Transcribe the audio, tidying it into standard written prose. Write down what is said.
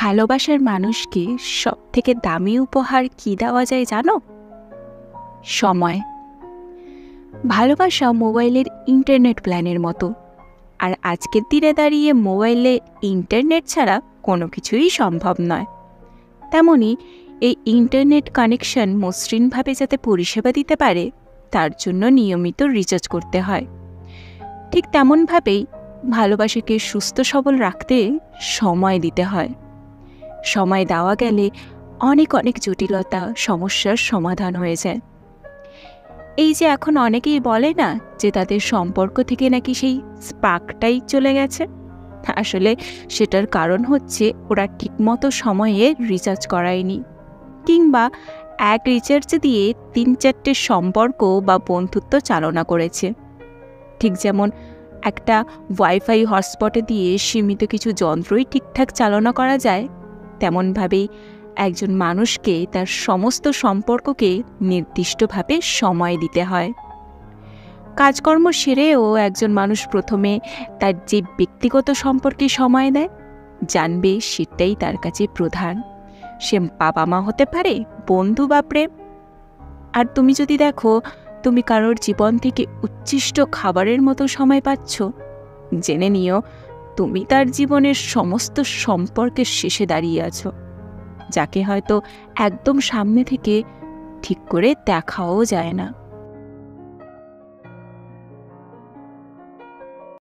ভালোবাসার মানুষকে সবথেকে দামি উপহার কি দেওয়া যায় জানো? সময়। ভালোবাসা মোবাইলের ইন্টারনেট প্ল্যানের মতো। আর আজকের দিনে দাঁড়িয়ে মোবাইলে ইন্টারনেট ছাড়া কোনো কিছুই সম্ভব নয়। তেমনি এই ইন্টারনেট কানেকশন মসৃণভাবে যাতে পরিষেবা দিতে পারে তার জন্য নিয়মিত রিচার্জ করতে হয়। ঠিক তেমনভাবেই ভালোবাসাকে সুস্থ সবল রাখতে সময় দিতে হয়। সময় দেওয়া গেলে অনেক জটিলতা সমস্যার সমাধান হয়ে যায়। এই যে এখন অনেকেই বলে না যে তাদের সম্পর্ক থেকে নাকি সেই স্পার্কটাই চলে গেছে, আসলে সেটার কারণ হচ্ছে ওরা ঠিকমতো সময়ে রিচার্জ করায়নি, কিংবা এক রিচার্জ দিয়ে ৩-৪টে সম্পর্ক বা বন্ধুত্ব চালনা করেছে। ঠিক যেমন একটা ওয়াইফাই হটস্পটে দিয়ে সীমিত কিছু যন্ত্রই ঠিকঠাক চালনা করা যায়, তেমনভাবেই একজন মানুষকে তার সমস্ত সম্পর্ককে নির্দিষ্টভাবে সময় দিতে হয়। কাজকর্ম সেরেও একজন মানুষ প্রথমে তার যে ব্যক্তিগত সম্পর্কে সময় দেয়, জানবে সেটাই তার কাছে প্রধান। সে বাবা মা হতে পারে, বন্ধু বা প্রেম। আর তুমি যদি দেখো তুমি কারোর জীবন থেকে উচ্ছিষ্ট খাবারের মতো সময় পাচ্ছ, জেনে নিও তুমি তার জীবনের সমস্ত সম্পর্কের শেষে দাঁড়িয়ে আছো, যাকে হয়তো একদম সামনে থেকে ঠিক করে দেখাও যায় না।